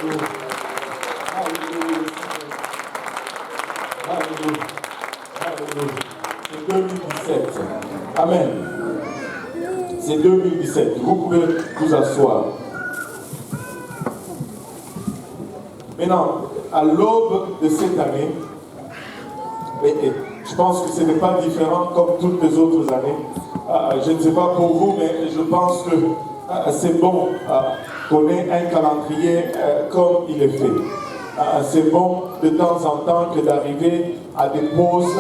C'est 2017. Amen. C'est 2017. Vous pouvez vous asseoir. Maintenant, à l'aube de cette année, et je pense que ce n'est pas différent comme toutes les autres années. Je ne sais pas pour vous, mais je pense que c'est bon qu'on ait un calendrier comme il est fait. C'est bon de temps en temps que d'arriver à des pauses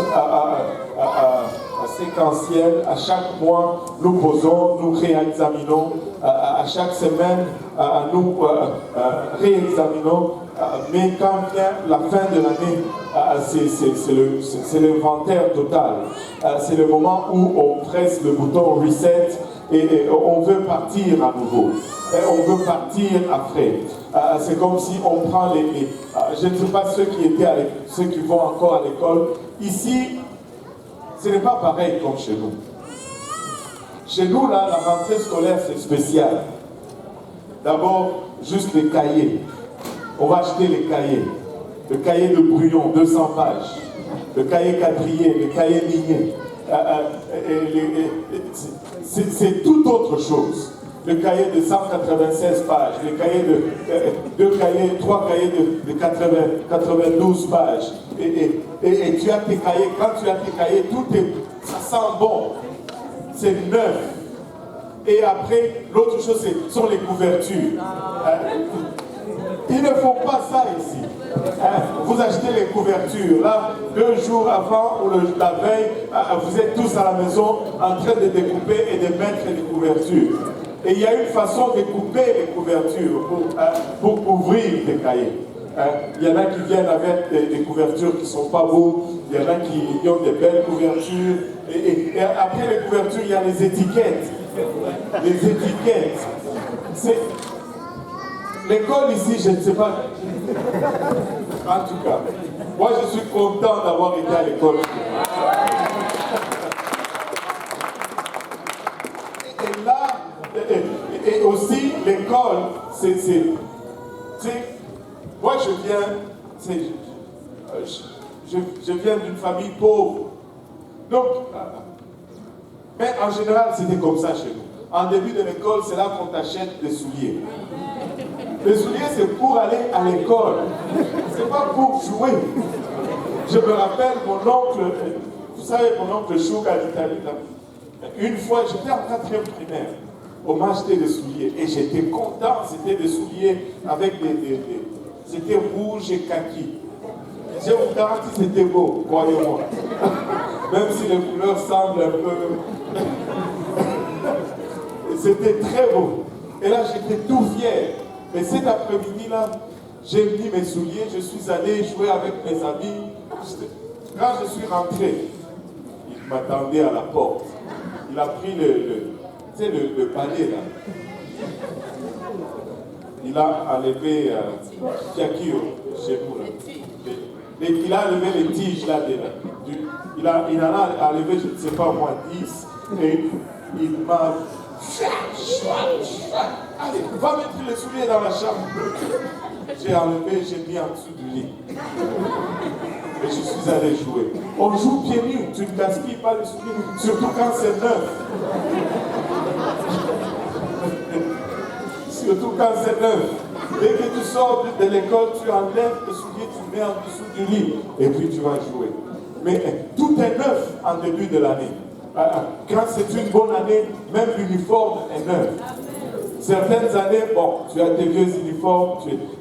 séquentielles. À chaque mois, nous posons, nous réexaminons. À chaque semaine, nous réexaminons. Mais quand vient la fin de l'année, c'est l'inventaire total. C'est le moment où on presse le bouton reset et on veut partir à nouveau. On veut partir après. C'est comme si on prend je ne sais pas ceux qui vont encore à l'école. Ici, ce n'est pas pareil comme chez nous. Chez nous, là, la rentrée scolaire, c'est spécial. D'abord, juste les cahiers. On va acheter les cahiers. Le cahier de brouillon, 200 pages. Le cahier quadrillé, le cahier ligné. C'est tout autre chose. Le cahier de 196 pages, le cahier trois cahiers de 92 pages. Et tu as tes cahiers, quand tu as tes cahiers, ça sent bon. C'est neuf. Et après, l'autre chose, sont les couvertures. Il ne faut pas ça ici. Vous achetez les couvertures. Là, 2 jours avant ou la veille, vous êtes tous à la maison en train de découper et de mettre les couvertures. Et il y a une façon de couper les couvertures pour couvrir les cahiers. Il y en a qui viennent avec des couvertures qui ne sont pas beaux. Il y en a qui ont des belles couvertures. Et après les couvertures, il y a les étiquettes. Les étiquettes. L'école ici, je ne sais pas. En tout cas, moi je suis content d'avoir été à l'école. Et là, et aussi l'école, moi je viens d'une famille pauvre. Donc, mais en général, c'était comme ça chez nous. En début de l'école, c'est là qu'on t'achète des souliers. Les souliers, c'est pour aller à l'école. C'est pas pour jouer. Je me rappelle mon oncle, vous savez, mon oncle Chouga d'Italie, une fois, j'étais en 4e primaire. On m'a acheté des souliers et j'étais content. C'était des souliers avec c'était rouge et kaki. Je vous garantis, c'était beau, croyez-moi. Même si les couleurs semblent un peu. C'était très beau. Et là, j'étais tout fier. Mais cet après-midi-là, j'ai mis mes souliers, je suis allé jouer avec mes amis. Quand je suis rentré, il m'attendait à la porte. Il a pris le panier là. Il a enlevé Kiakio chez nous là. Il a enlevé les tiges là. Il en a enlevé, je ne sais pas moi, 10. Et il m'a. Allez, va mettre les souliers dans la chambre. J'ai enlevé, j'ai mis en dessous du lit. Et je suis allé jouer. On joue pieds nus, tu ne gaspilles pas les souliers, surtout quand c'est neuf. Surtout quand c'est neuf. Dès que tu sors de l'école, tu enlèves les souliers, tu mets en dessous du lit, et puis tu vas jouer. Mais tout est neuf en début de l'année. Quand c'est une bonne année, même l'uniforme est neuf. Certaines années, bon, tu as tes vieux uniformes,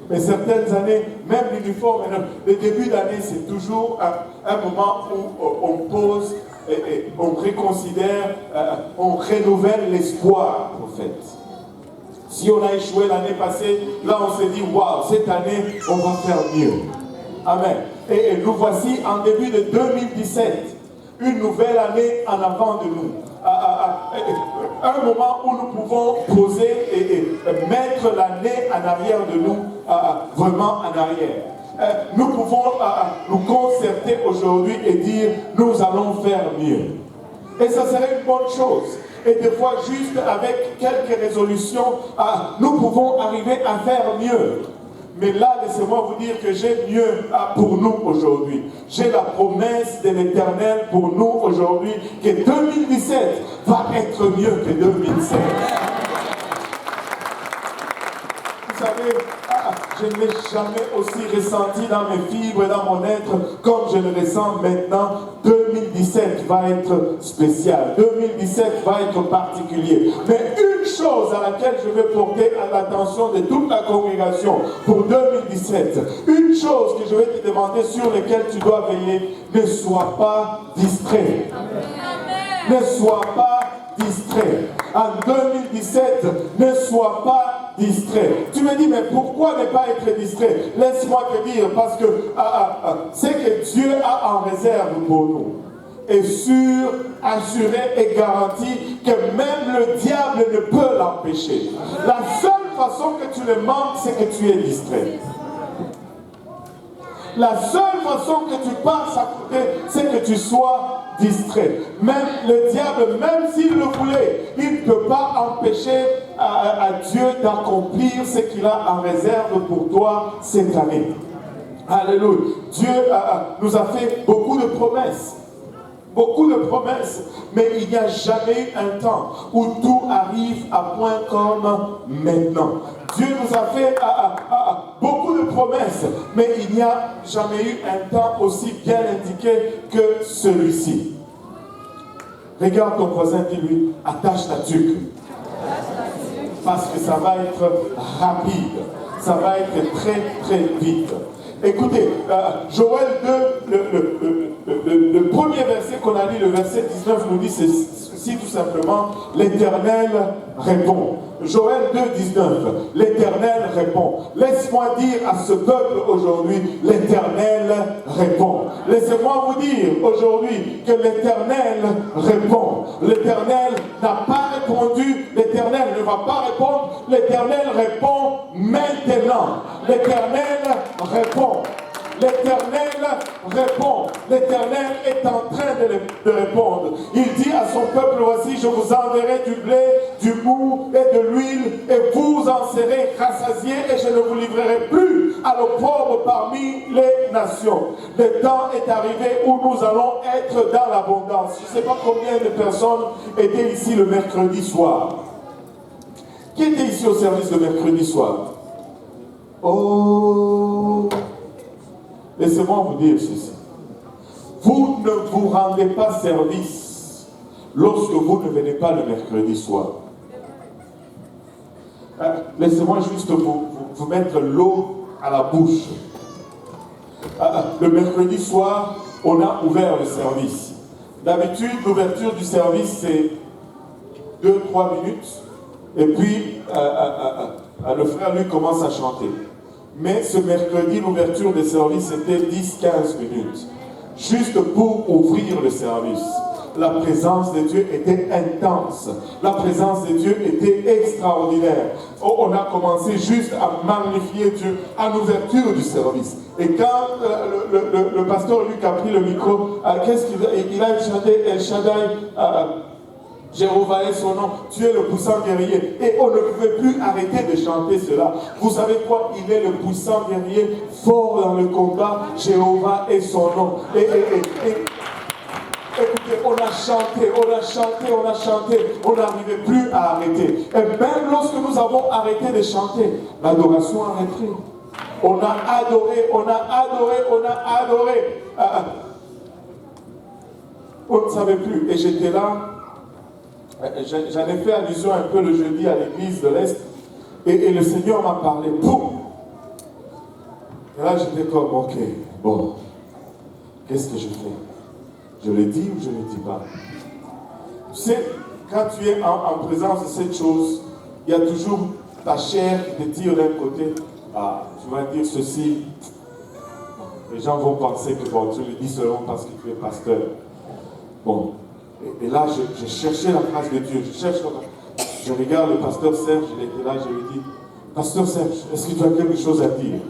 mais certaines années, même l'uniforme est neuf. Le début d'année, c'est toujours un moment où on pose, et on reconsidère, on renouvelle l'espoir, en fait. Si on a échoué l'année passée, là on s'est dit, waouh, cette année, on va faire mieux. Amen. Et nous voici en début de 2017. Une nouvelle année en avant de nous. Un moment où nous pouvons poser et mettre l'année en arrière de nous, vraiment en arrière. Nous pouvons nous concerter aujourd'hui et dire, nous allons faire mieux. Et ça serait une bonne chose. Et des fois, juste avec quelques résolutions, nous pouvons arriver à faire mieux. Mais là, laissez-moi vous dire que j'ai mieux pour nous aujourd'hui. J'ai la promesse de l'Éternel pour nous aujourd'hui que 2017 va être mieux que 2016. Vous savez, je ne l'ai jamais aussi ressenti dans mes fibres et dans mon être comme je le ressens maintenant. 2017 va être spécial. 2017 va être particulier. Mais une chose à laquelle je veux porter à l'attention de toute la congrégation pour 2017, une chose que je vais te demander sur laquelle tu dois veiller, ne sois pas distrait. Ne sois pas distrait. En 2017, ne sois pas distrait. Tu me dis, mais pourquoi ne pas être distrait? Laisse-moi te dire, parce que c'est que Dieu a en réserve pour nous est sûr, assuré et garanti que même le diable ne peut l'empêcher. La seule façon que tu le manques, c'est que tu es distrait. La seule façon que tu passes à côté, c'est que tu sois distrait. Même le diable, même s'il le voulait, il ne peut pas empêcher à Dieu d'accomplir ce qu'il a en réserve pour toi cette année. Alléluia. Dieu nous a fait beaucoup de promesses. Beaucoup de promesses, mais il n'y a jamais eu un temps où tout arrive à point comme maintenant. Dieu nous a fait beaucoup de promesses, mais il n'y a jamais eu un temps aussi bien indiqué que celui-ci. Regarde ton voisin, dis-lui, attache ta tuque. Parce que ça va être rapide, ça va être très très vite. Écoutez, Joël 2, le premier verset qu'on a lu, le verset 19, nous dit ceci tout simplement, l'Éternel répond. Joël 2, 19, l'Éternel répond. Laisse-moi dire à ce peuple aujourd'hui, l'Éternel répond. Laissez-moi vous dire aujourd'hui que l'Éternel répond. L'Éternel n'a pas répondu, l'Éternel ne va pas répondre, l'Éternel répond maintenant. L'Éternel répond. L'Éternel répond. L'Éternel est en train de répondre. Il dit à son peuple, voici, je vous enverrai du blé, du mou et de l'huile, et vous en serez rassasiés, et je ne vous livrerai plus à l'opprobre parmi les nations. Le temps est arrivé où nous allons être dans l'abondance. Je ne sais pas combien de personnes étaient ici le mercredi soir. Qui était ici au service le mercredi soir? Oh! Laissez-moi vous dire ceci. Vous ne vous rendez pas service lorsque vous ne venez pas le mercredi soir. Laissez-moi juste vous mettre l'eau à la bouche. Le mercredi soir, on a ouvert le service. D'habitude, l'ouverture du service, c'est 2-3 minutes. Et puis, le frère, lui, commence à chanter. Mais ce mercredi, l'ouverture des services était 10-15 minutes. Juste pour ouvrir le service. La présence de Dieu était intense. La présence de Dieu était extraordinaire. On a commencé juste à magnifier Dieu à l'ouverture du service. Et quand le pasteur Luc a pris le micro, qu'est-ce qu'il a chanté? El Shaddai, Jéhovah est son nom, tu es le puissant guerrier. Et on ne pouvait plus arrêter de chanter cela. Vous savez quoi? Il est le puissant guerrier, fort dans le combat. Jéhovah est son nom. Écoutez, on a chanté, on n'arrivait plus à arrêter. Et même lorsque nous avons arrêté de chanter, l'adoration a repris. On a adoré. On ne savait plus. Et j'étais là. J'en ai fait allusion un peu le jeudi à l'église de l'Est et le Seigneur m'a parlé. Boum! Et là j'étais comme, ok, bon, qu'est-ce que je fais? Je le dis ou je ne le dis pas? Tu sais, quand tu es en présence de cette chose, il y a toujours ta chair qui te tire d'un côté. Ah, tu vas dire ceci. Les gens vont penser que bon, tu le dis seulement parce que tu es pasteur. Bon. Et là, je cherchais la face de Dieu. Je regarde le pasteur Serge, il était là, je lui dis, pasteur Serge, est-ce que tu as quelque chose à dire?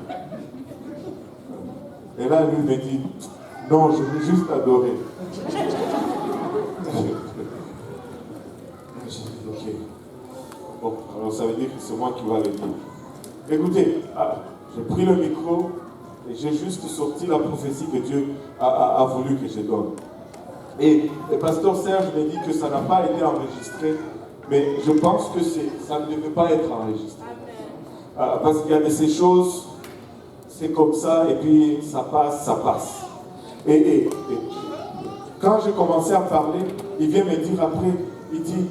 Et là, lui me dit, non, je veux juste adorer. J'ai dit, ok. Bon, alors ça veut dire que c'est moi qui vais le dire. Écoutez, J'ai pris le micro et j'ai juste sorti la prophétie que Dieu a voulu que je donne. Et le pasteur Serge m'a dit que ça n'a pas été enregistré, mais je pense que ça ne devait pas être enregistré. Parce qu'il y a de ces choses, c'est comme ça, et puis ça passe, ça passe. Et quand j'ai commencé à parler, il vient me dire après, il dit,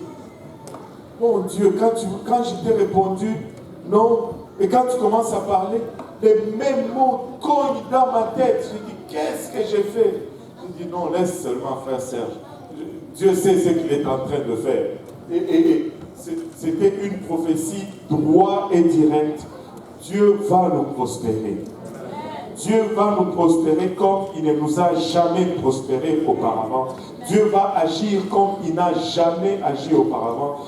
mon Dieu, quand je t'ai répondu, non, et quand tu commences à parler, les mêmes mots cognent dans ma tête. Je dis, qu'est-ce que j'ai fait? Je dis, non, laisse seulement frère Serge. Dieu sait ce qu'il est en train de faire. Et c'était une prophétie droite et directe. Dieu va nous prospérer. Dieu va nous prospérer comme il ne nous a jamais prospéré auparavant. Dieu va agir comme il n'a jamais agi auparavant.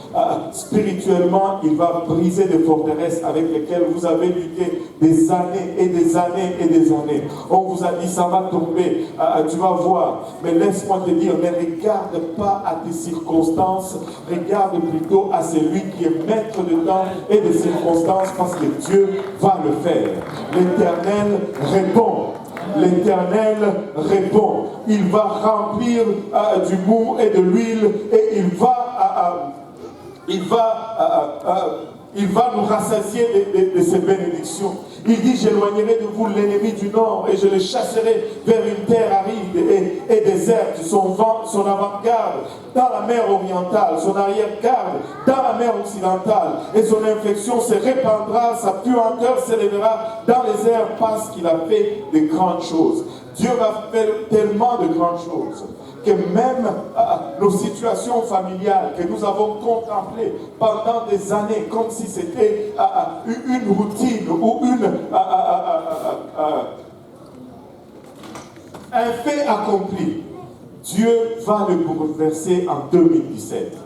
Spirituellement, il va briser des forteresses avec lesquelles vous avez lutté des années et des années et des années. On vous a dit, ça va tomber, tu vas voir. Mais laisse-moi te dire, ne regarde pas à tes circonstances, regarde plutôt à celui qui est maître de temps et des circonstances, parce que Dieu va le faire. L'Éternel répond. L'Éternel répond. Il va remplir du mou et de l'huile et il va nous rassasier de ses bénédictions. Il dit, j'éloignerai de vous l'ennemi du nord et je le chasserai vers une terre aride et déserte. Son avant-garde dans la mer orientale, son arrière-garde dans la mer occidentale. Et son infection se répandra, sa puanteur s'élèvera dans les airs parce qu'il a fait de grandes choses. Dieu va faire tellement de grandes choses que même nos situations familiales que nous avons contemplées pendant des années comme si c'était une routine ou un fait accompli, Dieu va le bouleverser en 2017.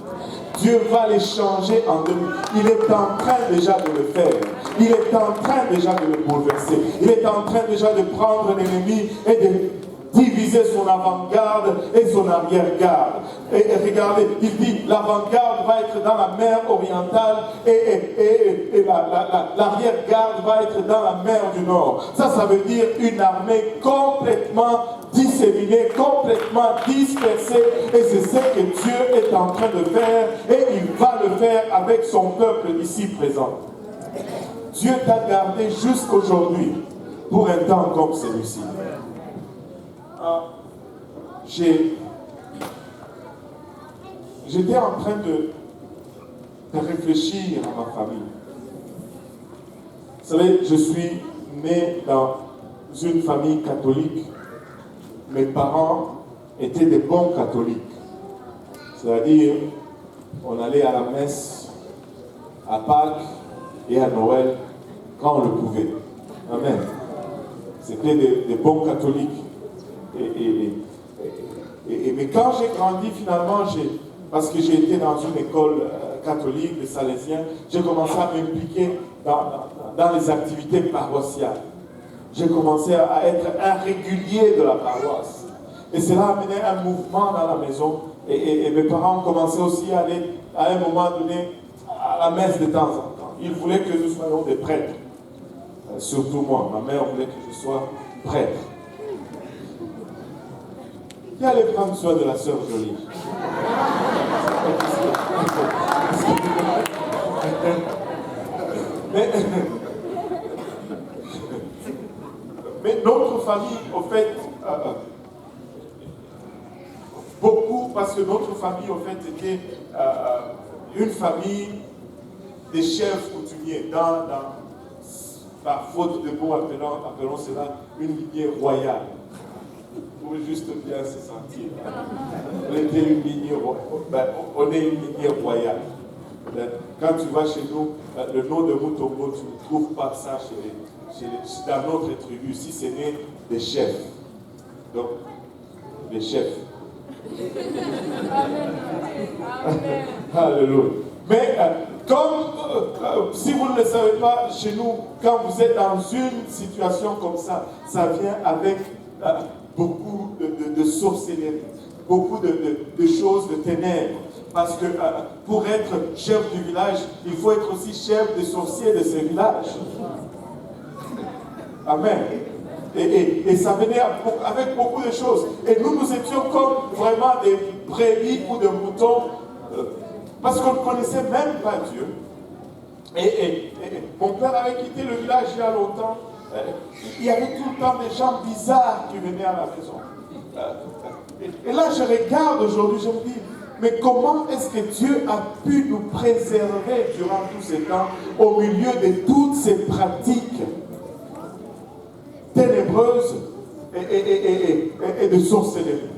Dieu va les changer en 2017. Il est en train déjà de le faire. Il est en train déjà de le bouleverser. Il est en train déjà de prendre l'ennemi et de diviser son avant-garde et son arrière-garde. Et regardez, il dit, l'avant-garde va être dans la mer orientale et l'arrière-garde va être dans la mer du Nord. Ça veut dire une armée complètement disséminée, complètement dispersée. Et c'est ce que Dieu est en train de faire. Et il va le faire avec son peuple ici présent. Dieu t'a gardé jusqu'aujourd'hui pour un temps comme celui-ci. J'étais en train de réfléchir à ma famille. Vous savez, je suis né dans une famille catholique. Mes parents étaient des bons catholiques. C'est-à-dire, on allait à la messe à Pâques et à Noël quand on le pouvait. Amen. C'était des bons catholiques. Mais quand j'ai grandi, finalement, parce que j'ai été dans une école catholique, les Salésiens, j'ai commencé à m'impliquer dans les activités paroissiales. J'ai commencé à être un régulier de la paroisse. Et cela a amené un mouvement dans la maison. Et mes parents ont commencé aussi à aller, à un moment donné, à la messe de temps en temps. Ils voulaient que nous soyons des prêtres. Surtout moi. Ma mère voulait que je sois prêtre. Qui allait prendre soin de la sœur Jolie? Mais notre famille, au fait, beaucoup, parce que notre famille, au fait, était une famille des chefs coutumiers, par faute de mots, appelons cela une lignée royale. Pour juste bien se sentir. On était une lignée royale. On est une lignée royale. Quand tu vas chez nous, le nom de Mutombo, tu ne trouves pas ça dans notre tribu. Si ce n'est des chefs. Donc, les chefs. Alléluia. Mais comme si vous ne le savez pas, chez nous, quand vous êtes dans une situation comme ça vient avec beaucoup de sorcellerie, beaucoup de choses de ténèbres. Parce que pour être chef du village, il faut être aussi chef des sorciers de ce village. Amen. Et ça venait avec beaucoup de choses. Et nous étions comme vraiment des brebis ou des moutons, parce qu'on ne connaissait même pas Dieu. Et mon père avait quitté le village il y a longtemps. Il y avait tout le temps des gens bizarres qui venaient à la maison. Et là, je regarde aujourd'hui, je me dis, mais comment est-ce que Dieu a pu nous préserver durant tous ces temps, au milieu de toutes ces pratiques ténébreuses et de sorcellerie?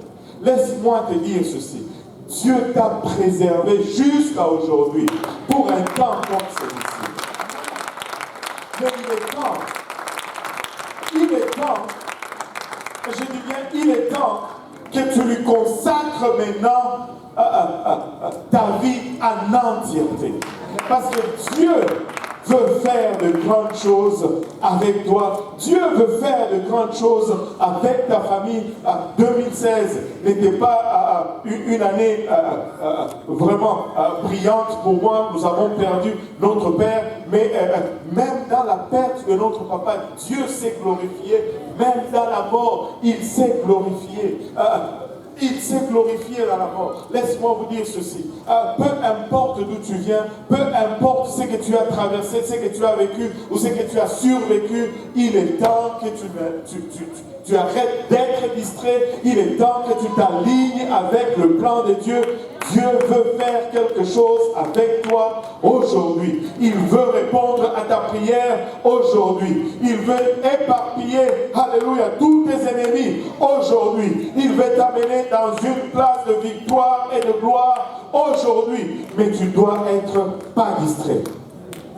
Laisse-moi te dire ceci. Dieu t'a préservé jusqu'à aujourd'hui pour un temps comme celui-ci. Mais il est temps, je dis bien, il est temps que tu lui consacres maintenant ta vie en entièreté. Parce que Dieu veut faire de grandes choses avec toi. Dieu veut faire de grandes choses avec ta famille. 2016 n'était pas une année vraiment brillante pour moi. Nous avons perdu notre père, mais même dans la perte de notre papa, Dieu s'est glorifié. Même dans la mort, il s'est glorifié. Il s'est glorifié dans la mort. Laisse-moi vous dire ceci. Peu importe d'où tu viens, peu importe ce que tu as traversé, ce que tu as vécu ou ce que tu as survécu, il est temps que tu arrêtes d'être distrait. Il est temps que tu t'alignes avec le plan de Dieu. Dieu veut faire quelque chose avec toi aujourd'hui. Il veut répondre à ta prière aujourd'hui. Il veut éparpiller, alléluia, tous tes ennemis aujourd'hui. Il veut t'amener dans une place de victoire et de gloire aujourd'hui. Mais tu dois être pas distrait.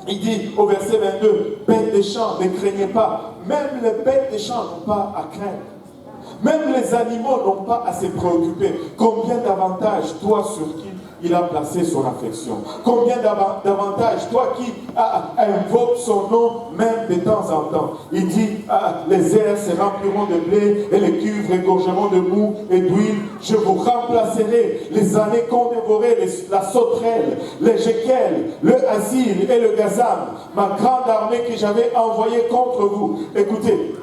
Il dit au verset 22, bêtes des champs, ne craignez pas. Même les bêtes des champs n'ont pas à craindre. Même les animaux n'ont pas à se préoccuper. Combien d'avantages, toi sur qui il a placé son affection? Combien d'avantages, toi qui invoque son nom même de temps en temps? Il dit, les airs se rempliront de blé et les cuves regorgeront de mou et d'huile. Je vous remplacerai les années qu'ont dévoré la sauterelle, les Jékel, le Asile et le Gazam, ma grande armée que j'avais envoyée contre vous. Écoutez,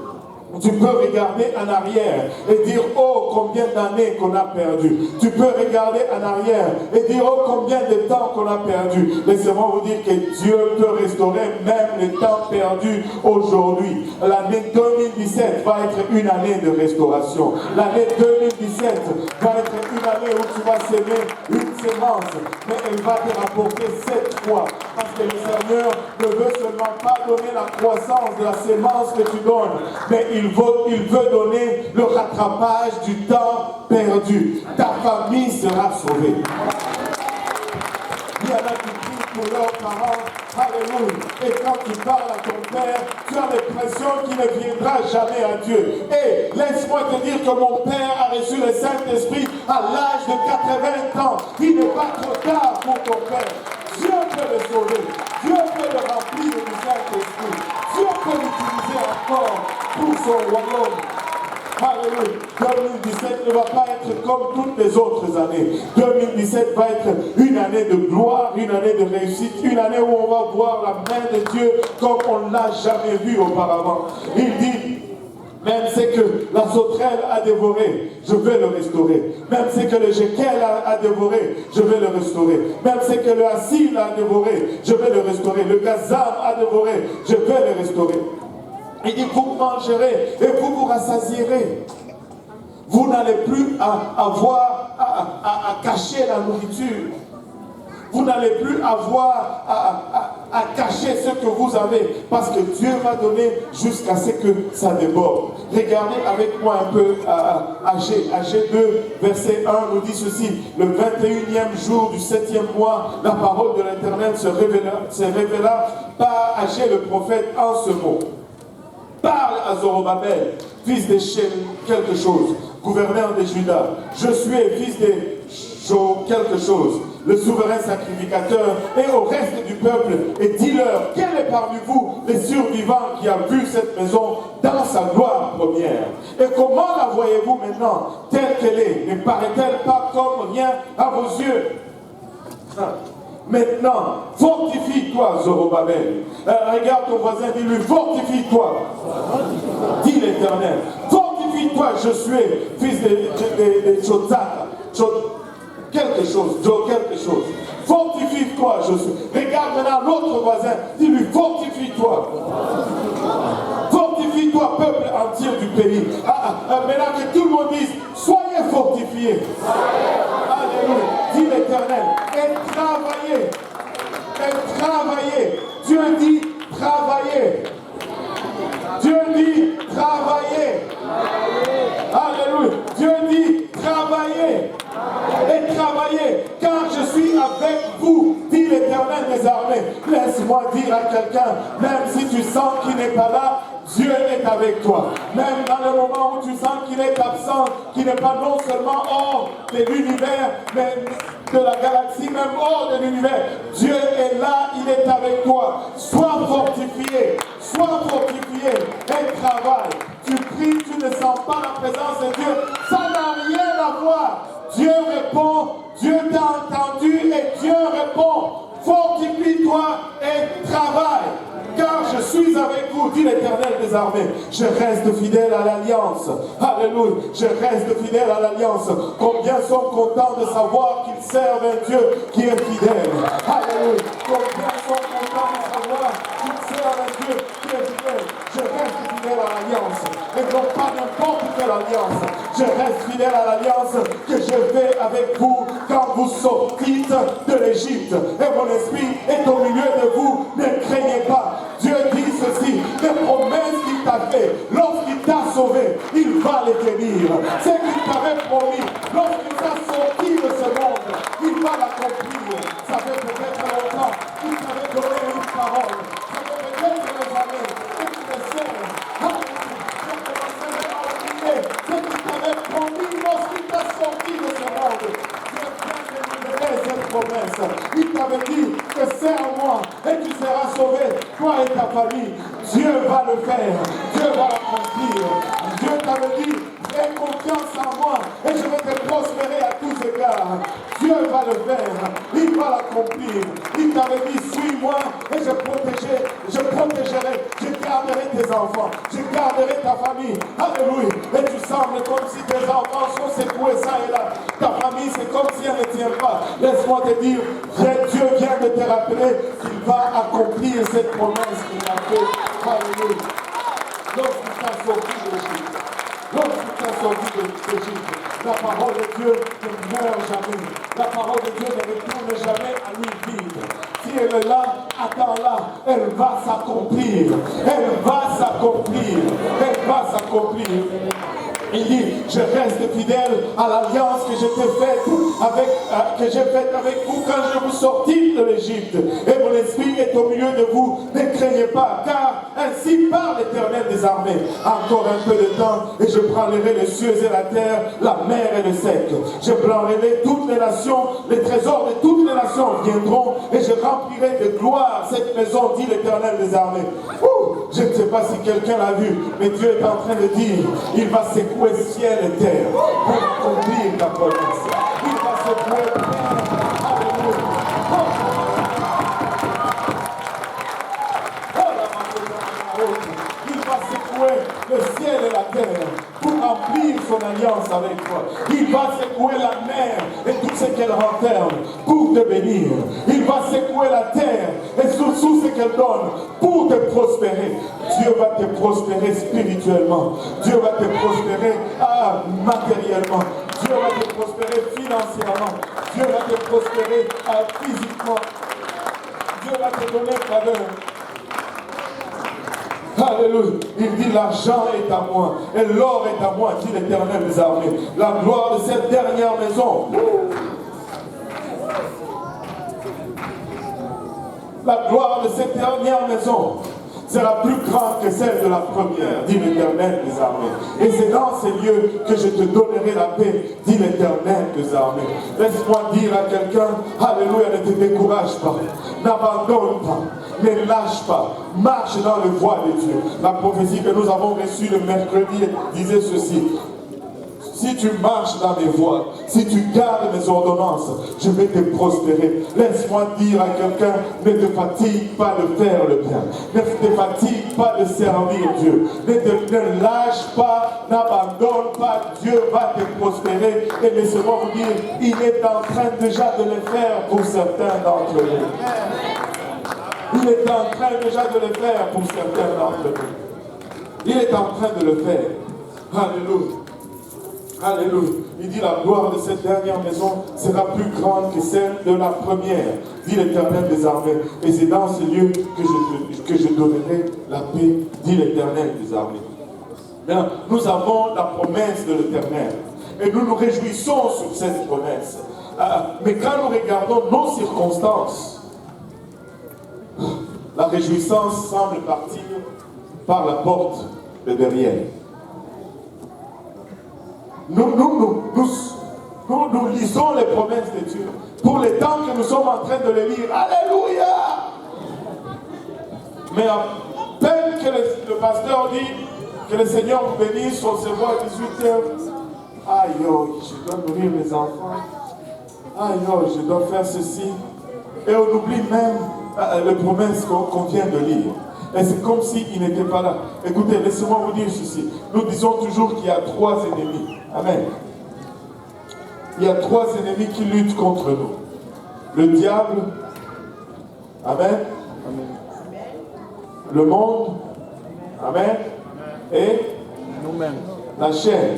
tu peux regarder en arrière et dire, oh, combien d'années qu'on a perdu. Tu peux regarder en arrière et dire, oh, combien de temps qu'on a perdu. Laissez-moi vous dire que Dieu peut restaurer même les temps perdus aujourd'hui. L'année 2017 va être une année de restauration. L'année 2017 va être une année où tu vas s'aimer une sémence, mais elle va te rapporter 7 fois. Parce que le Seigneur ne veut seulement pas donner la croissance de la sémence que tu donnes, mais il veut donner le rattrapage du temps perdu. Ta famille sera sauvée. Il y en a qui prient pour leurs parents. Alléluia. Et quand tu parles à ton père, tu as l'impression qu'il ne viendra jamais à Dieu. Et laisse-moi te dire que mon père a reçu le Saint-Esprit à l'âge de 80 ans. Il n'est pas trop tard pour ton père. Dieu peut le sauver. Dieu peut le remplir du Saint-Esprit. Dieu peut l'utiliser encore pour son royaume. Alléluia. 2017 ne va pas être comme toutes les autres années. 2017 va être une année de gloire, une année de réussite, une année où on va voir la main de Dieu comme on ne l'a jamais vu auparavant. Il dit, même ce que la sauterelle a dévoré, je vais le restaurer. Même ce que le Jékel a dévoré, je vais le restaurer. Même ce que le Asile a dévoré, je vais le restaurer. Le Gazam a dévoré, je vais le restaurer. Il dit, vous mangerez et vous vous rassasierez. Vous n'allez plus avoir à cacher la nourriture. Vous n'allez plus avoir à cacher ce que vous avez. Parce que Dieu va donner jusqu'à ce que ça déborde. Regardez avec moi un peu Agé 2, verset 1 nous dit ceci. Le 21e jour du 7e mois, la parole de l'Éternel se révéla par Agé le prophète en ce mot. Parle à Zorobabel, fils de Shem, quelque chose, gouverneur de Juda. Je suis fils de Jo, quelque chose, le souverain sacrificateur, et au reste du peuple, et dis-leur, quel est parmi vous les survivants qui a vu cette maison dans sa gloire première? Et comment la voyez-vous maintenant, telle qu'elle est? Ne paraît-elle pas comme rien à vos yeux? Maintenant, fortifie-toi, Zorobabel. Regarde ton voisin, dis-lui, fortifie-toi. l'Éternel. Fortifie-toi, Josué, fils de Jotzak. Quelque chose, quelque chose. Fortifie-toi, Josué. Regarde maintenant l'autre voisin. Dis-lui, fortifie-toi. Fortifie-toi, peuple entier du pays. Maintenant que tout le monde dise, soyez fortifiés. Alléluia. Dis l'Éternel. Et travaillez. Et travaillez. Dieu dit, travaillez. Dieu dit, travaillez. Alléluia. Dieu dit, travaillez. Et travaillez, car je suis avec vous, dit l'Éternel des armées. Laisse-moi dire à quelqu'un, même si tu sens qu'il n'est pas là, Dieu est avec toi. Même dans le moment où tu sens qu'il est absent, qu'il n'est pas non seulement hors de l'univers, mais de la galaxie, même hors de l'univers, Dieu est là, il est avec toi. Sois fortifié et travaille. Tu pries, tu ne sens pas la présence de Dieu, ça n'a rien à voir. Dieu répond, Dieu t'a entendu et Dieu répond. Fortifie-toi et travaille. Car je suis avec vous, dit l'Éternel des armées. Je reste fidèle à l'alliance. Alléluia. Je reste fidèle à l'alliance. Combien sont contents de savoir qu'ils servent un Dieu qui est fidèle. Alléluia. Combien sont contents de savoir qu'ils servent un Dieu qui est fidèle. Je reste fidèle à l'alliance. Et non pas n'importe quelle alliance. Je reste fidèle à l'alliance que je fais avec vous quand vous sortîtes de l'Égypte. Et mon esprit est au milieu de vous. Ne craignez pas. Dieu dit ceci, les promesses qu'il t'a fait, lorsqu'il t'a sauvé, il va les tenir. Ce qu'il t'avait promis, lorsqu'il t'a sorti de ce monde, il va l'accomplir. Ça fait peut-être longtemps qu'il t'avait donné une parole. Ça fait peut-être des années que tu le sais. Ce qu'il t'avait promis lorsqu'il t'a sorti de ce monde. Cette promesse. Il t'avait dit que serre-moi et tu seras sauvé, toi et ta famille. Dieu va le faire, Dieu va l'accomplir. Dieu t'avait dit, aie confiance en moi et je vais te prospérer à tous égards. Dieu va le faire, il va l'accomplir. Il t'avait dit, suis-moi et je protégerai, je garderai tes enfants, je garderai ta famille. Alléluia. Et tu sembles comme si tes enfants sont secoués ça et là. Ta famille, c'est comme si elle ne tient pas. Laisse-moi te dire, Dieu vient de te rappeler qu'il va accomplir cette promesse qu'il a faite. Alléluia. Lorsqu'il t'a sorti de l'Égypte, la parole de Dieu ne meurt jamais. La parole de Dieu ne retourne jamais à lui vide. Si elle est là, attends-la. Elle va s'accomplir. Elle va s'accomplir. Elle va s'accomplir. Il dit, je reste fidèle à l'alliance que j'ai faite avec vous quand je vous sortis de l'Égypte. Et mon esprit est au milieu de vous. Ne craignez pas, car ainsi parle l'Éternel des armées. Encore un peu de temps, et je prendrai les cieux et la terre, la mer et le sec. Je prendrai toutes les nations, les trésors de toutes les nations viendront, et je remplirai de gloire cette maison, dit l'Éternel des armées. Je ne sais pas si quelqu'un l'a vu, mais Dieu est en train de dire, il va secouer ciel et terre pour accomplir ta promesse. Il va secouer terre. Alléluia. Il va secouer le ciel et la terre pour remplir son alliance avec toi. Il va secouer la mer et tout ce qu'elle renferme pour te bénir. Il va secouer la terre et tout ce qu'elle donne pour te prospérer. Dieu va te prospérer spirituellement. Dieu va te prospérer matériellement. Dieu va te prospérer financièrement. Dieu va te prospérer physiquement. Dieu va te donner faveur. Alléluia. Il dit l'argent est à moi et l'or est à moi, dit l'Éternel des armées. La gloire de cette dernière maison. La gloire de cette dernière maison sera plus grande que celle de la première, dit l'Éternel des armées. Et c'est dans ces lieux que je te donnerai la paix, dit l'Éternel des armées. Laisse-moi dire à quelqu'un, alléluia, ne te décourage pas, n'abandonne pas, ne lâche pas, marche dans le voie de Dieu. La prophétie que nous avons reçue le mercredi disait ceci. si tu marches dans mes voies, si tu gardes mes ordonnances, je vais te prospérer. Laisse-moi dire à quelqu'un, ne te fatigue pas de faire le bien. Ne te fatigue pas de servir Dieu. Ne lâche pas, n'abandonne pas. Dieu va te prospérer. Et laissez-moi vous dire, il est en train déjà de le faire pour certains d'entre nous. Il est en train déjà de le faire pour certains d'entre nous. Il est en train de le faire. Alléluia. Alléluia. Il dit la gloire de cette dernière maison sera plus grande que celle de la première, dit l'Éternel des armées. Et c'est dans ce lieu que je donnerai la paix, dit l'Éternel des armées. Bien, nous avons la promesse de l'Éternel. Et nous nous réjouissons sur cette promesse. Mais quand nous regardons nos circonstances, la réjouissance semble partir par la porte de derrière. Nous lisons les promesses de Dieu. Pour les temps que nous sommes en train de les lire. Alléluia! Mais à peine que le pasteur dit que le Seigneur vous bénisse, on se voit à 18h. Aïe, je dois nourrir mes enfants. Aïe, je dois faire ceci. Et on oublie même les promesses qu'on vient de lire. Et c'est comme s'il n'était pas là. Écoutez, laissez-moi vous dire ceci. Nous disons toujours qu'il y a 3 ennemis. Amen. Il y a 3 ennemis qui luttent contre nous. Le diable. Amen. Le monde. Amen. Et nous-mêmes. La chair.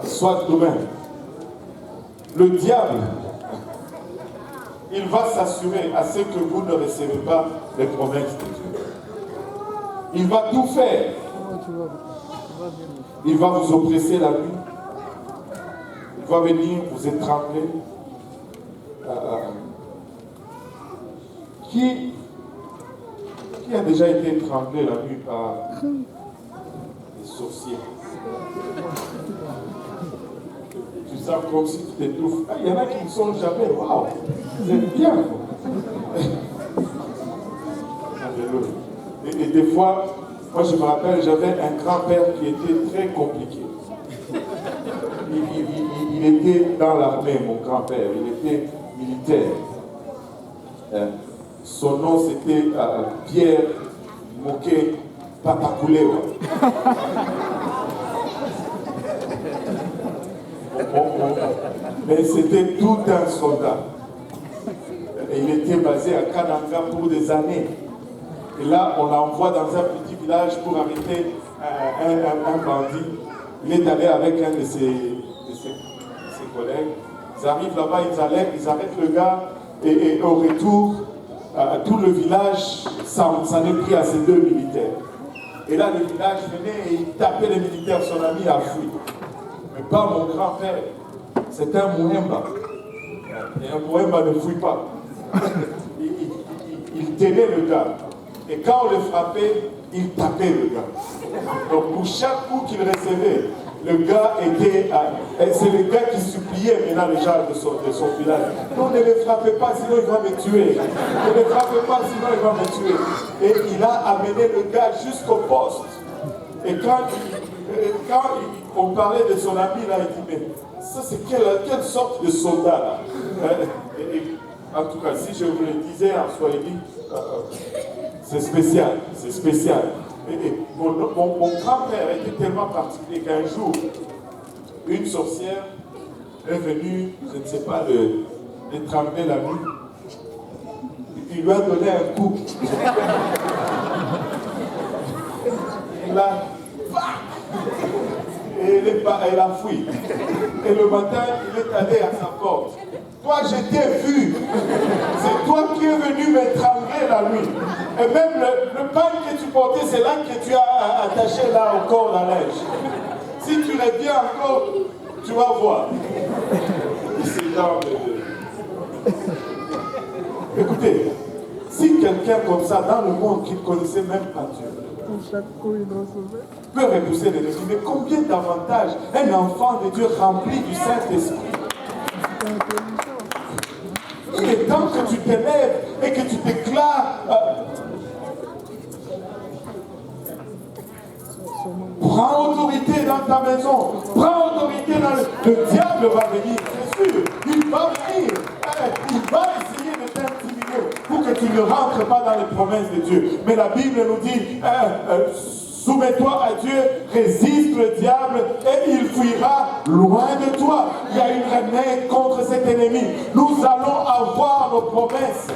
Soit nous-mêmes. Le diable, il va s'assurer à ce que vous ne recevez pas les promesses de Dieu. Il va tout faire. Il va vous oppresser la nuit. Il va venir vous étrangler. Qui a déjà été étranglé la nuit par les sorciers? Tu sens comme si tu t'étouffes. Il y en a qui ne sont jamais. Waouh! Vous êtes bien. Et des fois, moi je me rappelle, j'avais un grand-père qui était très compliqué. Il était dans l'armée, mon grand-père. Il était militaire. Son nom c'était Pierre Moké Patakulewa. Mais c'était tout un soldat. Et il était basé à Kananga pour des années. Et là, on l'envoie dans un petit village pour arrêter un bandit. Il est allé avec un de ses collègues. Ils arrivent là-bas, ils arrêtent le gars. Et au retour, tout le village s'en est pris à ces 2 militaires. Et là, le village venait et il tapait les militaires. Son ami a fui. Mais pas mon grand-père. C'est un Mouemba. Et un Mouemba ne fouille pas. Il tenait le gars. Et quand on le frappait, il tapait le gars. Donc pour chaque coup qu'il recevait, le gars était... c'est le gars qui suppliait maintenant les gens de son village. Non, ne le frappez pas, sinon il va me tuer. Ne le frappez pas, sinon il va me tuer. Et il a amené le gars jusqu'au poste. Et quand on parlait de son ami, là, il dit, mais ça c'est quelle sorte de soldat là? En tout cas, si je vous le disais en Swahili, c'est spécial, c'est spécial. Mon grand-père était tellement particulier qu'un jour, une sorcière est venue, je ne sais pas, l'étrangler la nuit. Il lui a donné un coup. Là, et elle a fui. Et le matin, il est allé à sa porte. Toi, je t'ai vu. C'est toi qui es venu m'étrangler la nuit. Et même le pain que tu portais, c'est là que tu as attaché là encore la neige. Si tu reviens encore, tu vas voir. C'est genre Écoutez, si quelqu'un comme ça, dans le monde qui ne connaissait même pas Dieu, peut repousser les défis, mais combien d'avantages un enfant de Dieu rempli du Saint-Esprit? Il est temps que tu t'élèves et que tu déclares. Prends autorité dans ta maison. Prends autorité dans le diable va venir, c'est sûr. Il va venir. Il va essayer de t'intimider pour que tu ne rentres pas dans les promesses de Dieu. Mais la Bible nous dit, soumets-toi à Dieu, résiste le diable et il fuira loin de toi. Il y a une remède contre cet ennemi. Nous allons avoir nos promesses.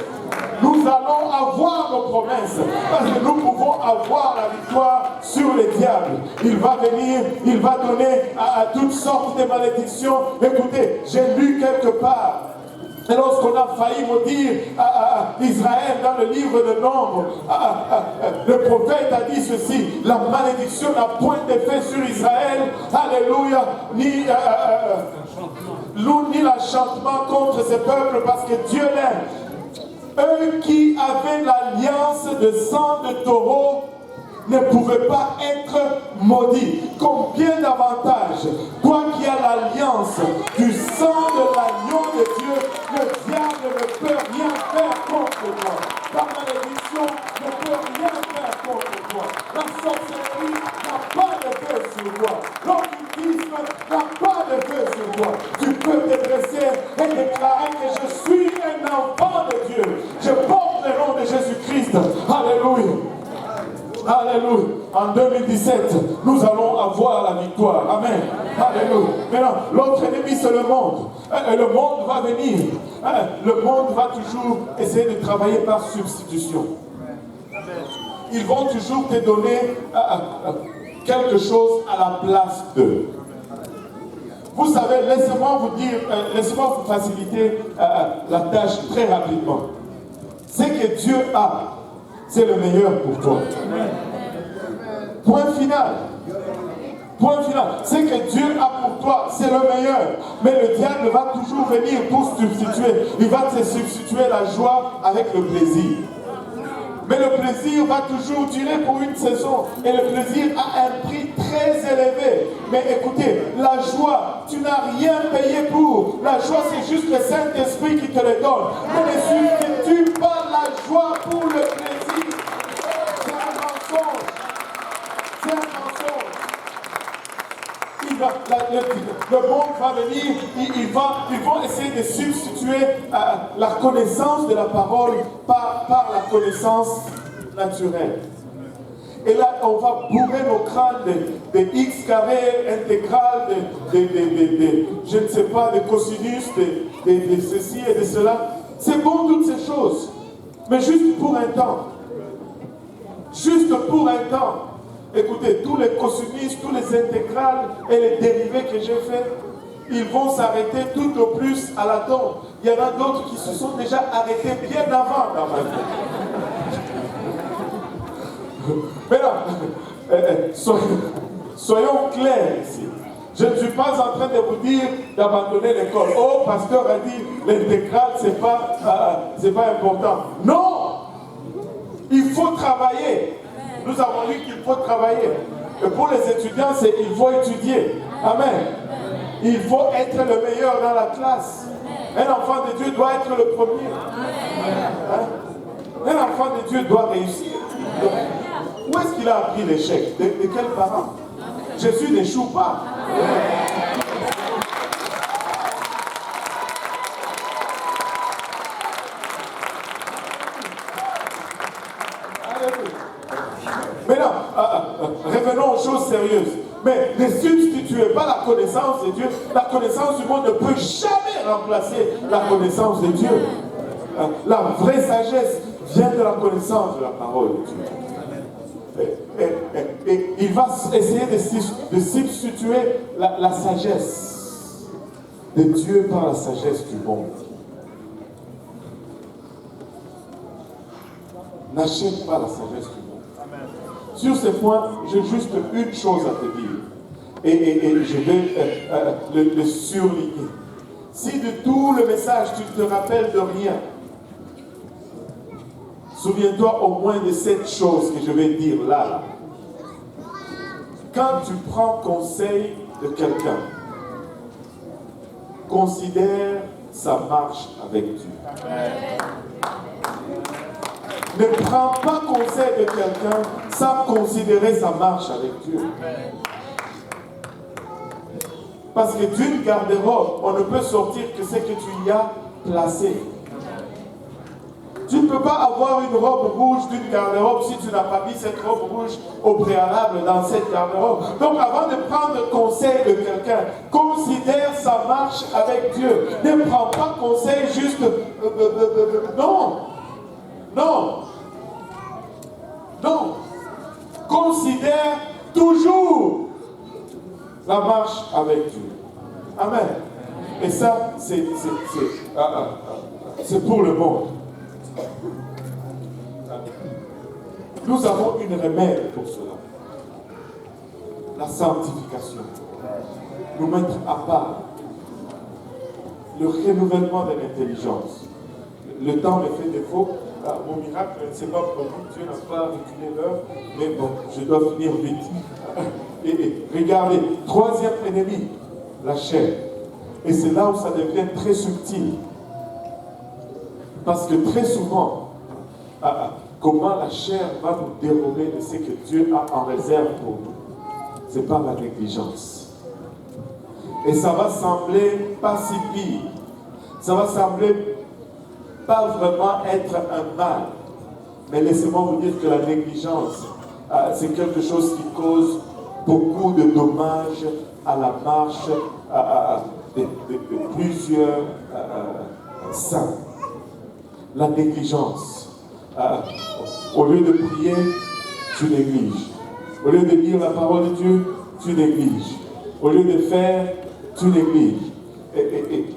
Nous allons avoir nos promesses. Parce que nous pouvons avoir la victoire sur les diables. Il va venir, il va donner à toutes sortes de malédictions. Écoutez, j'ai lu quelque part. Et lorsqu'on a failli maudire Israël dans le livre de Nombres, le prophète a dit ceci: la malédiction n'a point d'effet sur Israël, alléluia, ni l'enchantement contre ce peuple, parce que Dieu l'aime. Eux qui avaient l'alliance de sang de taureau ne pouvaient pas être maudits. Combien d'avantages, toi qui as l'alliance du sang de l'agneau de Dieu, le diable ne peut rien faire contre toi. La malédiction ne peut rien faire contre toi. La sorcellerie n'a pas de feu sur toi. L'occultisme n'a pas de feu sur toi. Tu peux te dresser et déclarer que je suis un enfant de Dieu. Je porte le nom de Jésus-Christ. Alléluia. Alléluia. En 2017, nous allons avoir la victoire. Amen. Alléluia. Maintenant, l'autre ennemi, c'est le monde. Le monde va venir. Le monde va toujours essayer de travailler par substitution. Ils vont toujours te donner quelque chose à la place d'eux. Vous savez, laissez-moi vous dire, laissez-moi vous faciliter la tâche très rapidement. Ce que Dieu a, c'est le meilleur pour toi. Point final. Point final. Ce que Dieu a pour toi, c'est le meilleur. Mais le diable va toujours venir pour substituer. Il va te substituer la joie avec le plaisir. Mais le plaisir va toujours durer pour une saison. Et le plaisir a un prix très élevé. Mais écoutez, la joie, tu n'as rien payé pour. La joie, c'est juste le Saint-Esprit qui te le donne. Mais ne substitue pas la joie pour le plaisir. C'est un mensonge. C'est un mensonge. Le monde va venir, ils vont essayer de substituer la connaissance de la parole par la connaissance naturelle. Et là, on va bourrer nos crânes de x carré intégral, de je ne sais pas, de cosinus, de ceci et de cela. C'est bon toutes ces choses, mais juste pour un temps. Juste pour un temps. Écoutez, tous les cosinus, tous les intégrales et les dérivés que j'ai faits, ils vont s'arrêter tout au plus à la tombe. Il y en a d'autres qui se sont déjà arrêtés bien avant dans ma vie. Mais non, soyons clairs ici. Je ne suis pas en train de vous dire d'abandonner l'école. Oh, pasteur a dit l'intégrale, c'est pas important. Non! Il faut travailler. Nous avons dit qu'il faut travailler. Et pour les étudiants, c'est il faut étudier. Amen. Il faut être le meilleur dans la classe. Un enfant de Dieu doit être le premier. Hein? Un enfant de Dieu doit réussir. Donc, où est-ce qu'il a appris l'échec? De quels parents? Jésus n'échoue pas. Maintenant, revenons aux choses sérieuses. Mais ne substituez pas la connaissance de Dieu. La connaissance du monde ne peut jamais remplacer la connaissance de Dieu. La vraie sagesse vient de la connaissance de la parole de Dieu. Et il va essayer de substituer la sagesse de Dieu par la sagesse du monde. N'achète pas la sagesse du monde. Sur ce point, j'ai juste une chose à te dire. Et je vais le surligner. Si de tout le message, tu ne te rappelles de rien, souviens-toi au moins de cette chose que je vais dire là. Quand tu prends conseil de quelqu'un, considère sa marche avec Dieu. Ne prends pas conseil de quelqu'un sans considérer sa marche avec Dieu. Parce que d'une garde-robe, on ne peut sortir que ce que tu y as placé. Tu ne peux pas avoir une robe rouge d'une garde-robe si tu n'as pas mis cette robe rouge au préalable dans cette garde-robe. Donc avant de prendre conseil de quelqu'un, considère sa marche avec Dieu. Ne prends pas conseil juste... non. Non. Non. Considère toujours la marche avec Dieu. Amen. Et ça, c'est pour le monde. Nous avons une remède pour cela. La sanctification. Nous mettre à part. Le renouvellement de l'intelligence. Le temps me fait défaut. Mon miracle ne s'est pas produit. Dieu n'a pas reculé l'heure. Mais bon, je dois finir vite. Et regardez, troisième ennemi, la chair. Et c'est là où ça devient très subtil. Parce que très souvent, comment la chair va nous dérober de ce que Dieu a en réserve pour nous? C'est par la négligence. Et ça va sembler pas si pire. Ça va sembler pas vraiment être un mal. Mais laissez-moi vous dire que la négligence, c'est quelque chose qui cause beaucoup de dommages à la marche de plusieurs saints. La négligence. Au lieu de prier, tu négliges. Au lieu de lire la parole de Dieu, tu négliges. Au lieu de faire, tu négliges.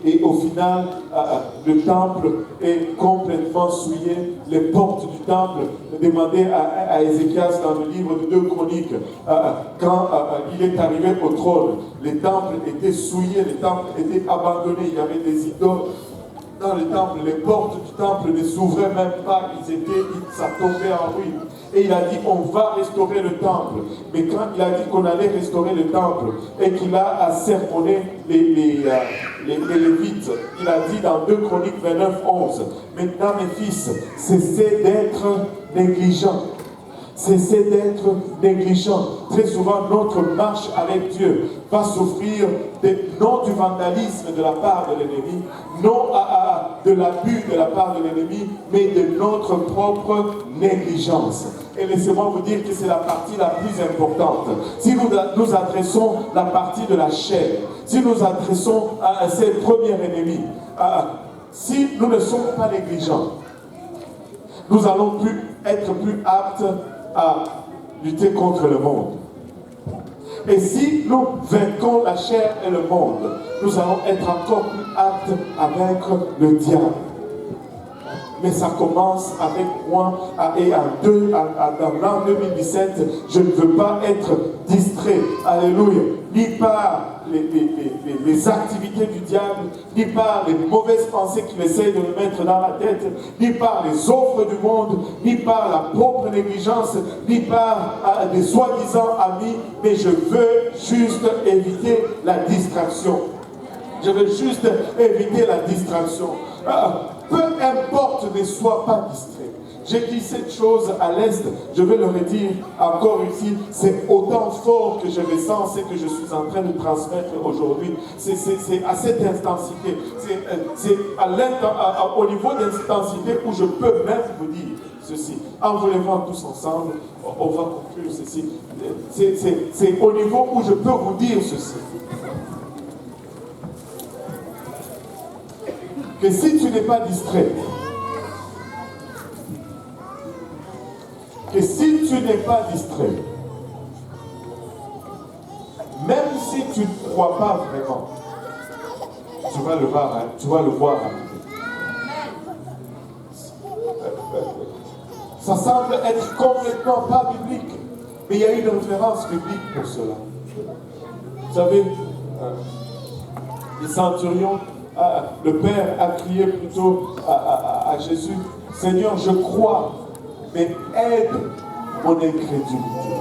Et au final, le temple est complètement souillé. Les portes du temple, demandez à Ézéchias dans le livre de 2 Chroniques, quand il est arrivé au trône, les temples étaient souillés, les temples étaient abandonnés, il y avait des idoles dans le temple, les portes du temple ne s'ouvraient même pas, ça tombait en ruine. Et il a dit, on va restaurer le temple. Mais quand il a dit qu'on allait restaurer le temple et qu'il a sermonné les Lévites, il a dit dans 2 Chroniques 29, 11, maintenant mes fils, cessez d'être négligents. Cessez d'être négligents. Très souvent, notre marche avec Dieu va souffrir non du vandalisme de la part de l'ennemi, non de l'abus de la part de l'ennemi, mais de notre propre négligence. Et laissez-moi vous dire que c'est la partie la plus importante. Si nous adressons la partie de la chair, si nous adressons à ces premiers ennemis, si nous ne sommes pas négligents, nous allons être plus aptes à lutter contre le monde. Et si nous vainquons la chair et le monde, nous allons être encore plus aptes à vaincre le diable. Mais ça commence avec moi et dans l'an 2017, je ne veux pas être distrait, alléluia, ni par les activités du diable, ni par les mauvaises pensées qu'il essaie de me mettre dans la tête, ni par les offres du monde, ni par la propre négligence, ni par des soi-disant amis, mais je veux juste éviter la distraction. Je veux juste éviter la distraction. Peu importe, ne sois pas distrait. J'ai dit cette chose à l'Est, je vais le redire encore ici, c'est autant fort que je le sens, ce que je suis en train de transmettre aujourd'hui. C'est à cette intensité, c'est au niveau d'intensité où je peux même vous dire ceci. En vous levant tous ensemble, on va conclure ceci. C'est au niveau où je peux vous dire ceci. Que si tu n'es pas distrait, que si tu n'es pas distrait, même si tu ne crois pas vraiment, tu vas le voir arriver. Ça semble être complètement pas biblique, mais il y a une référence biblique pour cela. Vous savez, les centurions, le Père a crié plutôt à Jésus, Seigneur, je crois, mais aide mon incrédulité.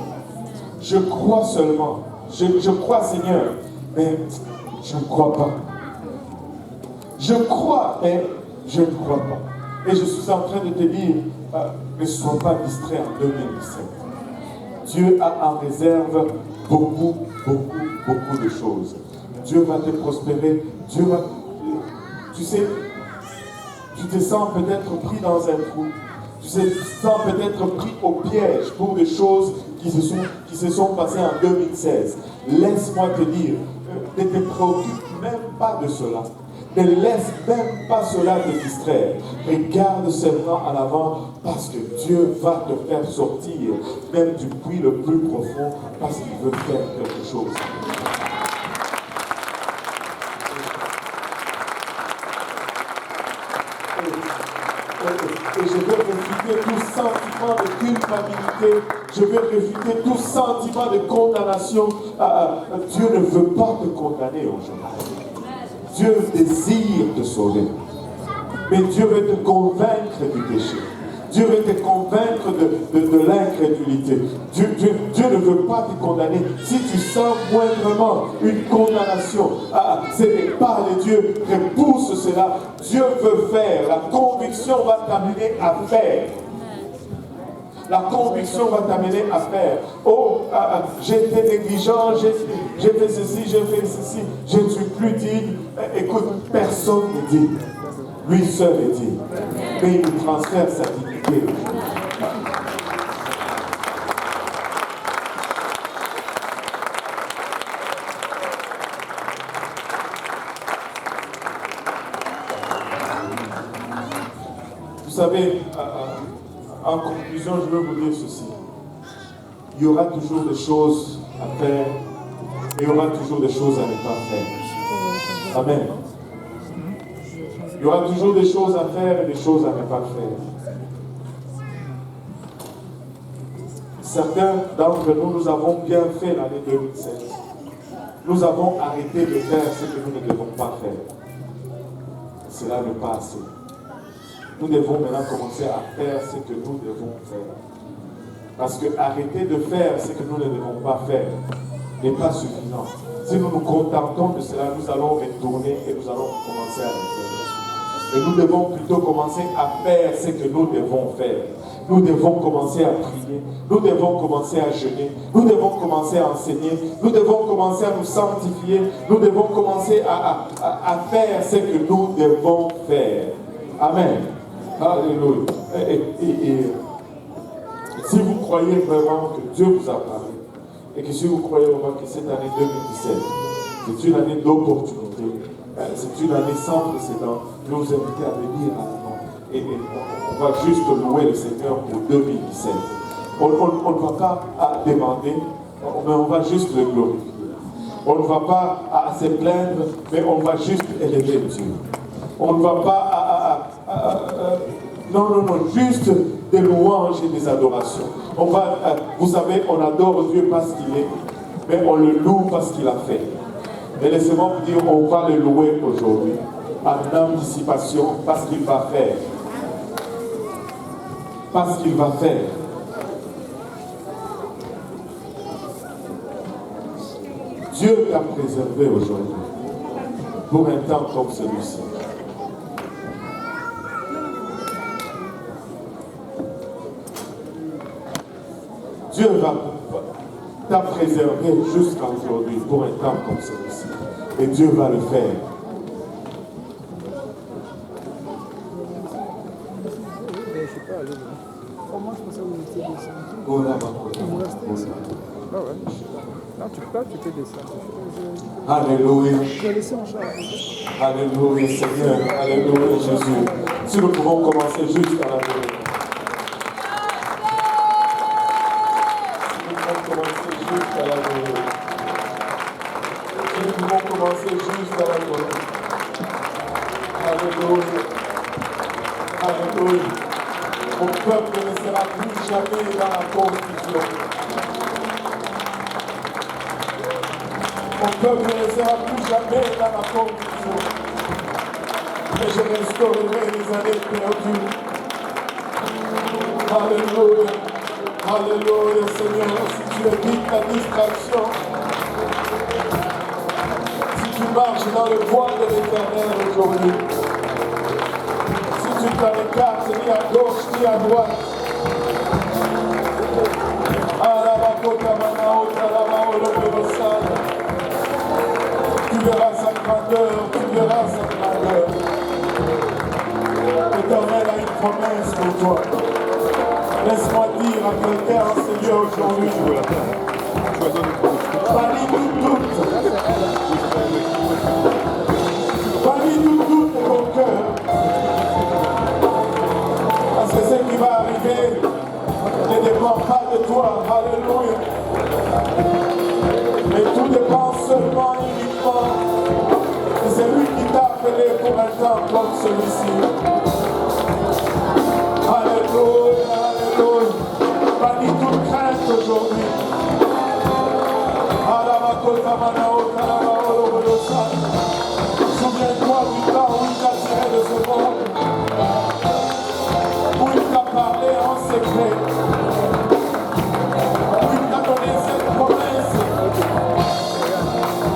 Je crois seulement. Je crois, Seigneur, mais je ne crois pas. Je crois, mais je ne crois pas. Et je suis en train de te dire, ne sois pas distrait en 2017. Dieu a en réserve beaucoup de choses. Dieu va te prospérer. Dieu va... Tu sais, tu te sens peut-être pris dans un trou. Tu te sens peut-être pris au piège pour des choses qui se sont passées en 2016. Laisse-moi te dire, ne te préoccupe même pas de cela. Ne laisse même pas cela te distraire. Regarde seulement en avant parce que Dieu va te faire sortir, même du puits le plus profond, parce qu'il veut faire quelque chose. Et je veux réfuter tout sentiment de culpabilité. Je veux réfuter tout sentiment de condamnation. Dieu ne veut pas te condamner aujourd'hui. Dieu désire te sauver. Mais Dieu veut te convaincre du péché. Dieu veut te convaincre de l'incrédulité. Dieu ne veut pas te condamner. Si tu sens moindrement une condamnation, ce n'est pas de Dieu. Repousse cela. Dieu veut faire. La conviction va t'amener à faire. La conviction va t'amener à faire. Oh, j'ai été négligent, j'ai fait ceci, j'ai fait ceci, je ne suis plus digne. Écoute, personne ne dit. Lui seul est digne. Mais il nous transfère sa dignité. Vous savez, en conclusion, je veux vous dire ceci. Il y aura toujours des choses à faire et il y aura toujours des choses à ne pas faire. Amen. Il y aura toujours des choses à faire et des choses à ne pas faire. Certains d'entre nous, nous avons bien fait l'année 2016. Nous avons arrêté de faire ce que nous ne devons pas faire. Cela n'est pas assez. Nous devons maintenant commencer à faire ce que nous devons faire. Parce que arrêter de faire ce que nous ne devons pas faire n'est pas suffisant. Si nous nous contentons de cela, nous allons retourner et nous allons commencer à le faire. Et nous devons plutôt commencer à faire ce que nous devons faire. Nous devons commencer à prier. Nous devons commencer à jeûner. Nous devons commencer à enseigner. Nous devons commencer à nous sanctifier. Nous devons commencer à faire ce que nous devons faire. Amen. Alléluia. Et si vous croyez vraiment que Dieu vous a parlé, et que si vous croyez vraiment que cette année 2017, c'est une année d'opportunité, c'est une année sans précédent, je vous invite à venir à l'avant. Et on va juste louer le Seigneur pour 2017. On ne va pas demander, mais on va juste le glorifier. On ne va pas se plaindre, mais on va juste élever Dieu. On ne va pas non, juste des louanges et des adorations. On va, vous savez, on adore Dieu parce qu'il est, mais on le loue parce qu'il a fait. Et laissez-moi vous dire, on va le louer aujourd'hui, en anticipation, parce qu'il va faire. Parce qu'il va faire. Dieu t'a préservé aujourd'hui, pour un temps comme celui-ci. Dieu t'a préservé jusqu'à aujourd'hui pour un temps comme celui-ci. Et Dieu va le faire. Comment je pensais que vous étiez descendu? Oh là, Vous restez ici. Ah ouais. Non, tu peux descendre. Alléluia. Je vais laisser en charge. Alléluia, Seigneur. Alléluia, Jésus. Si nous pouvons commencer juste à l'adorer. Alléluia. Alléluia. Mon peuple ne sera plus jamais dans la confusion. Mon peuple ne sera plus jamais dans la confusion. Et je restaurerai les années perdues. Alléluia. Alléluia, Seigneur. Si tu évites la distraction, si tu marches dans le voie de l'Éternel aujourd'hui, si tu t'en écartes ni à gauche ni à droite, tu verras sa grandeur, tu verras sa grandeur. L'Éternel a une promesse pour toi. Laisse-moi dire à quelqu'un en ce lieu aujourd'hui, bannis tout doute. Bannis tout doute de ton cœur. Parce que ce qui va arriver ne dépend pas de toi. Alléluia. Mais tout dépend seulement uniquement de celui qui t'a appelé pour un temps comme celui-ci.